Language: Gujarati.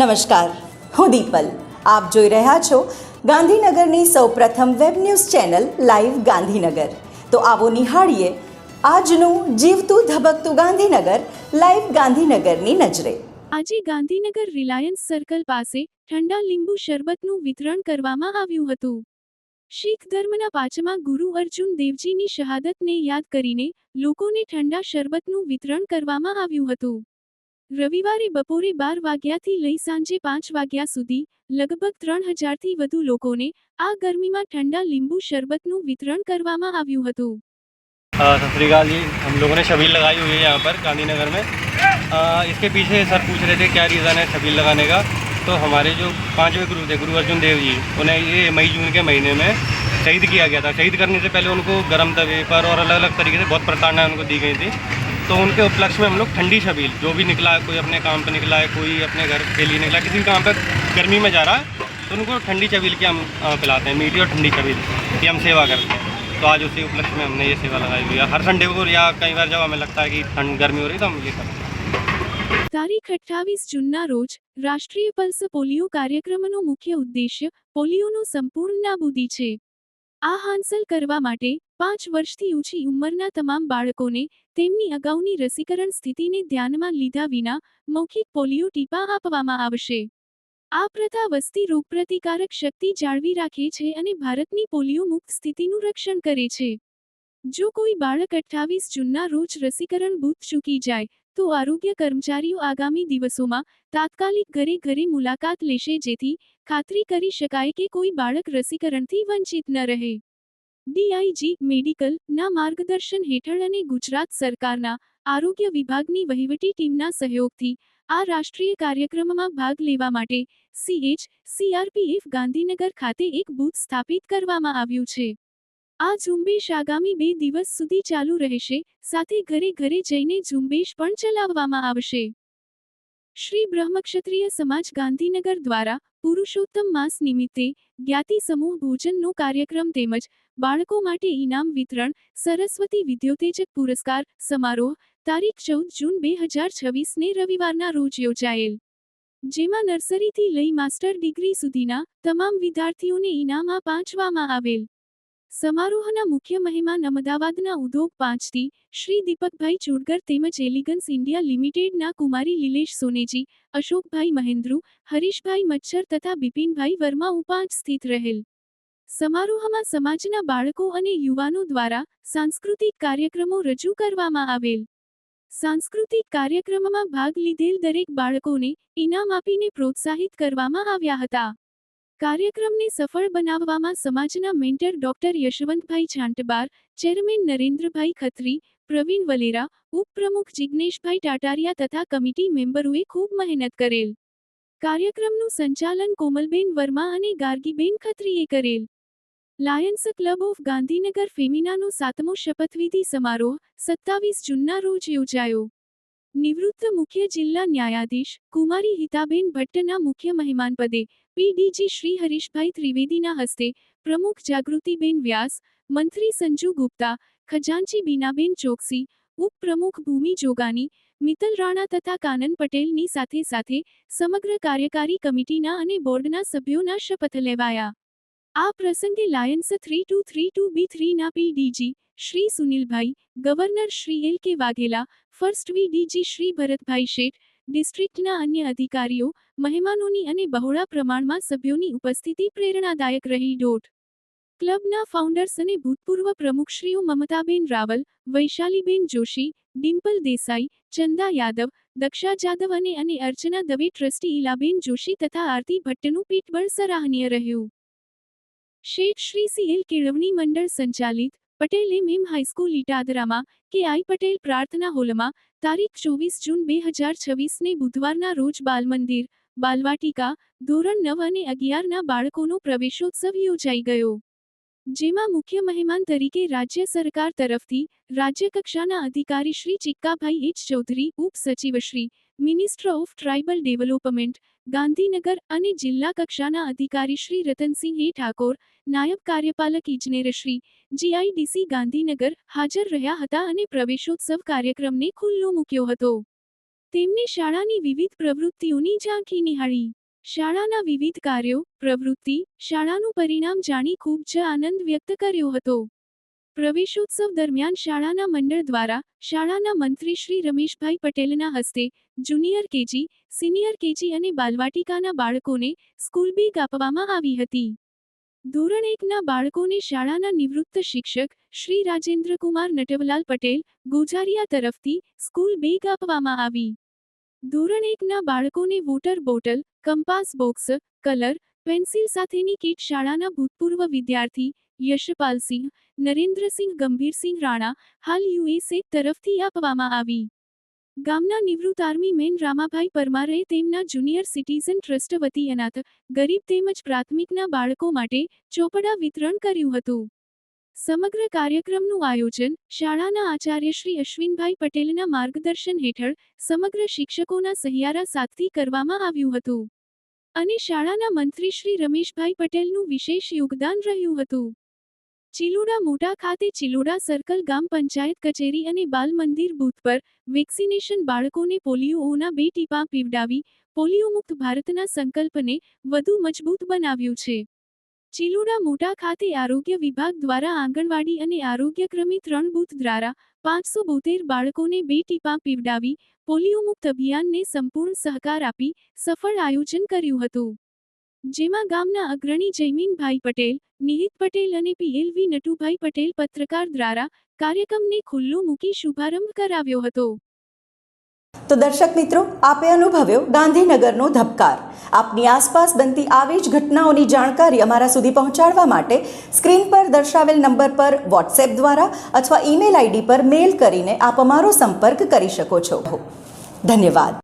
નમસ્કાર, હું દીપલ. આપ જોઈ રહ્યા છો ગાંધીનગરની સૌપ્રથમ web news channel live Gandhinagar. તો આવો નિહાળીએ આજનું જીવતું ધબકતું ગાંધીનગર લાઈવ ગાંધીનગરની નજરે. આજે ગાંધીનગર રિલાયન્સ સર્કલ પાસે ઠંડા લીંબુ શરબતનું વિતરણ કરવામાં આવ્યું હતું. શીખ ધર્મના પાંચમા ગુરુ અર્જુન દેવજીની શહાદતને યાદ કરીને લોકોને ઠંડા શરબતનું વિતરણ કરવામાં આવ્યું હતું. રવિવારે બપોરે 12 વાગ્યાથી લઈ સાંજે 5 વાગ્યા સુધી લગભગ 3000થી વધુ લોકોને આ ગરમીમાં ઠંડા લીંબુ શરબતનું વિતરણ કરવામાં આવ્યું હતું. सत श्रीकाल जी, हम लोगों ने छबील लगाई हुई है यहाँ पर गांधीनगर में। इसके पीछे सर पूछ रहे थे क्या रीज़न है छबील लगाने का। तो हमारे जो 5वें गुरु थे, गुरु अर्जुन देव जी, उन्हें ये मई जून के महीने में शहीद किया गया था। शहीद करने से पहले उनको गर्म तवे पर और अलग अलग तरीके से बहुत प्रताड़ना उनको दी गई थी। तो उनके उपलक्ष्य में हम लोग ठंडी छबील, जो भी निकला है, कोई अपने काम पर निकला है, कोई अपने घर के लिए निकला, किसी काम पर गर्मी में जा रहा है, तो उनको ठंडी छबील की हम पिलाते हैं, मीठी और ठंडी छबील की हम सेवा करते हैं। तो आज उसी उपलक्ष्य में हमने ये सेवा लगाई हुई है। हर संडे को या कई बार जब हमें लगता है कि ठंड गर्मी हो रही है तो हम ये करते हैं। તારીખ 28 જૂનના રોજ રાષ્ટ્રીય પલ્સ પોલિયો કાર્યક્રમનો મુખ્ય ઉદ્દેશ્ય પોલિયોનો સંપૂર્ણ નાબૂદી છે. આ હાંસલ કરવા માટે 5 વર્ષથી ઓછી ઉંમરના તમામ બાળકોને તેમની અગાઉની રસીકરણ સ્થિતિને ધ્યાનમાં લીધા વિના મૌખિક પોલિયો ટીપા આપવામાં આવશે. આ પ્રથા વસ્તી રોગપ્રતિકારક શક્તિ જાળવી રાખે છે અને ભારતની પોલિયો મુક્ત સ્થિતિનું રક્ષણ કરે છે. જો કોઈ બાળક 28 જૂનના રોજ રસીકરણ બૂથ ચૂકી જાય તો આરોગ્ય કર્મચારીઓ આગામી દિવસોમાં તાત્કાલિક ઘરે ઘરે મુલાકાત લેશે, જેથી ખાતરી કરી શકાય કે કોઈ બાળક રસીકરણથી વંચિત ન રહે. ડીઆઈજી મેડિકલ ના માર્ગદર્શન હેઠળ અને ગુજરાત સરકારના આરોગ્ય વિભાગની વહીવટી ટીમના સહયોગથી આ રાષ્ટ્રીય કાર્યક્રમમાં ભાગ લેવા માટે સીએચસીઆરપીએફ ગાંધીનગર ખાતે એક બૂથ સ્થાપિત કરવામાં આવ્યું છે. આ ઝુંબેશ આગામી 2 દિવસ સુધી ચાલુ રહેશે, સાથે ઘરે ઘરે જઈને ઝુંબેશ પણ ચલાવવામાં આવશે. શ્રી બ્રહ્મક્ષત્રિય સમાજ ગાંધીનગર દ્વારા પુરુષોત્તમ માસ નિમિત્તે જ્ઞાતિ સમૂહ ભોજનનો કાર્યક્રમ તેમજ બાળકો માટે ઇનામ વિતરણ, સરસ્વતી વિદ્યોતેજક પુરસ્કાર સમારોહ તારીખ 14 જૂન 2026ને રવિવારના રોજ યોજાયેલ, જેમાં નર્સરીથી લઈ માસ્ટર ડિગ્રી સુધીના તમામ વિદ્યાર્થીઓને ઇનામ આપવામાં આવેલ. સમારોહના મુખ્ય મહેમાન અમદાવાદના ઉદ્યોગ 5થી શ્રી દીપકભાઈ ચુડગર તેમજ એલિગન્સ ઇન્ડિયા લિમિટેડના કુમારી લીલેશ સોનેજી, અશોકભાઈ મહેન્દ્રુ, હરીશભાઈ મચ્છર તથા બિપિનભાઈ વર્મા ઉપસ્થિત રહેલ. સમારોહમાં સમાજના બાળકો અને યુવાનો દ્વારા સાંસ્કૃતિક કાર્યક્રમો રજૂ કરવામાં આવેલ. સાંસ્કૃતિક કાર્યક્રમમાં ભાગ લીધેલ દરેક બાળકોને ઇનામ આપીને પ્રોત્સાહિત કરવામાં આવ્યા હતા. કાર્યક્રમને સફળ બનાવવામાં સમાજના mentor doctor Yashwantbhai છાંટબાર, chairman Narendrabhai Khatri, Pravin Valera, ઉપપ્રમુખ જિગ્નેશભાઈ ટાટારિયા તથા કમિટી મેમ્બરોએ ખૂબ મહેનત કરેલ. કાર્યક્રમનું સંચાલન કોમલબેન વર્મા અને ગાર્ગીબેન ખત્રીએ કરેલ. લાયન્સ ક્લબ ઓફ ગાંધીનગર ફેમિનાનો 7મો શપથવિધિ સમારોહ 27 જૂનના રોજ યોજાયો. નિવૃત્ત મુખ્ય જિલ્લા ન્યાયાધીશ કુમારી હિતાબેન ભટ્ટના મુખ્ય મહેમાન પદે પીડીજી શ્રી હરીશભાઈ ત્રિવેદીના હસ્તે પ્રમુખ જાગૃતિબેન વ્યાસ, મંત્રી સંજુ ગુપ્તા, ખજાનચી બીનાબેન ચોકસી, ઉપપ્રમુખ ભૂમિ જોગાની, મિત્તલ રાણા તથા કાનન પટેલની સાથે સાથે સમગ્ર કાર્યકારી કમિટીના અને બોર્ડના સભ્યોના શપથ લેવાયા. આ પ્રસંગે લાયન્સ 3232B3ના પીડીજી શ્રી સુનિલભાઈ, governor Shri L K Vaghela, first VDG Shri Bharatbhai Sheth, ડિસ્ટ્રિક્ટના અન્ય અધિકારીઓ, મહેમાનોની અને બહોળા પ્રમાણમાં સભ્યોની ઉપસ્થિતિ પ્રેરણાદાયક રહી. ક્લબના ફાઉન્ડર્સ અને ભૂતપૂર્વ પ્રમુખશ્રીઓ મમતાબેન રાવલ, વૈશાલીબેન જોશી, ડિમ્પલ દેસાઈ, ચંદા યાદવ, દક્ષા જાદવ અને અર્ચના દવે, ટ્રસ્ટી ઇલાબેન જોશી તથા આરતી ભટ્ટનું પીઠબળ સરાહનીય રહ્યું. શેઠ શ્રી સીએલ કેળવણી મંડળ સંચાલિત પટેલ એમ હાઈસ્કૂલ ઇટાદરામાં કે.આઈ. પટેલ પ્રાર્થના હોલમાં તારીખ 24 જૂન 2026ને બુધવારના રોજ બાલમંદિર, બાલવાટિકા, ધોરણ 9 અને 11ના બાળકોનો પ્રવેશોત્સવ યોજાઈ ગયો. જેમાં મુખ્ય મહેમાન તરીકે રાજ્ય સરકાર તરફથી રાજ્યકક્ષાના અધિકારી શ્રી ચિક્કાભાઈ એચ ચૌધરી, ઉપસચિવ Shri, minister of tribal development, Gandhinagar અને જિલ્લા કક્ષાના અધિકારી શ્રી રતનસિંહ એ ઠાકોર, નાયબ કાર્યપાલક ઇજનેર શ્રી, જીઆઈડીસી ગાંધીનગર હાજર રહ્યા હતા અને પ્રવેશોત્સવ કાર્યક્રમને ખુલ્લો મૂક્યો હતો. તેમને શાળાની વિવિધ પ્રવૃત્તિઓની ઝાંખી નિહાળી. શાળાના વિવિધ કાર્યો, પ્રવૃત્તિ, શાળાનું પરિણામ જાણી ખૂબ જ આનંદ વ્યક્ત કર્યો હતો. પ્રવેશોત્સવ દરમિયાન શાળાના મંડળ દ્વારા શાળાના મંત્રી શ્રી રમેશભાઈ પટેલના હસ્તે જુનિયર કેજી, સિનિયર કેજી અને બાલવાટિકાના બાળકોને સ્કૂલ બેગ આપવામાં આવી હતી. ધોરણ 1ના બાળકોને શાળાના નિવૃત્ત શિક્ષક શ્રી રાજેન્દ્રકુમાર નટવલાલ પટેલ ગોઝારિયા તરફથી સ્કૂલ બેગ આપવામાં આવી. ધોરણ 1ના બાળકોને water bottle, compass box, colour, pencil સાથેની કીટ શાળાના ભૂતપૂર્વ વિદ્યાર્થી યશપાલસિંહ, નરેન્દ્રસિંહ ગંભીરસિંહ રાણા, હાલ યુએસએ તરફથી આપવામાં આવી. ગામના નિવૃત્ત આર્મી મેન રામાભાઈ પરમારે તેમના જુનિયર સિટીઝન ટ્રસ્ટ વતી અનાથ, ગરીબ તેમજ પ્રાથમિકના બાળકો માટે ચોપડા વિતરણ કર્યું હતું. સમગ્ર કાર્યક્રમનું આયોજન શાળાના આચાર્ય શ્રી અશ્વિનભાઈ પટેલના માર્ગદર્શન હેઠળ સમગ્ર શિક્ષકોના સહિયારા સાથથી કરવામાં આવ્યું હતું અને શાળાના મંત્રી શ્રી રમેશભાઈ પટેલનું વિશેષ યોગદાન રહ્યું હતું. ચિલોડા મોટા ખાતે ચિલોડા સર્કલ ગામ પંચાયત કચેરી અને બાલ મંદિર બૂથ પર વેક્સિનેશન બાળકોને પોલિયોના 2 ટીપાં પીવડાવી પોલિયોમુક્ત ભારતના સંકલ્પને વધુ મજબૂત બનાવ્યું છે. ચિલોડા મોટા ખાતે આરોગ્ય વિભાગ દ્વારા આંગણવાડી અને આરોગ્યક્રમી 3 બૂથ દ્વારા 572 બાળકોને 2 ટીપાં પીવડાવી પોલિયોમુક્ત અભિયાનને સંપૂર્ણ સહકાર આપી સફળ આયોજન કર્યું હતું. જેમાં ગામના અગ્રણી જયમીનભાઈ પટેલ, નિહિત પટેલ અને પીએલવી નટુભાઈ પટેલ પત્રકાર દ્વારા કાર્યક્રમને ખુલ્લો મૂકી શુભારંભ કરાવ્યો હતો. તો દર્શક મિત્રો, આપે અનુભવ્યો ગાંધીનગરનો ધબકાર. આપની આસપાસ બનતી આવી જ ઘટનાઓની જાણકારી અમારા સુધી પહોંચાડવા માટે સ્ક્રીન પર દર્શાવેલ નંબર પર વોટ્સએપ દ્વારા અથવા ઈમેલ આઈડી પર મેલ કરીને આપ અમારો સંપર્ક કરી શકો છો. ધન્યવાદ.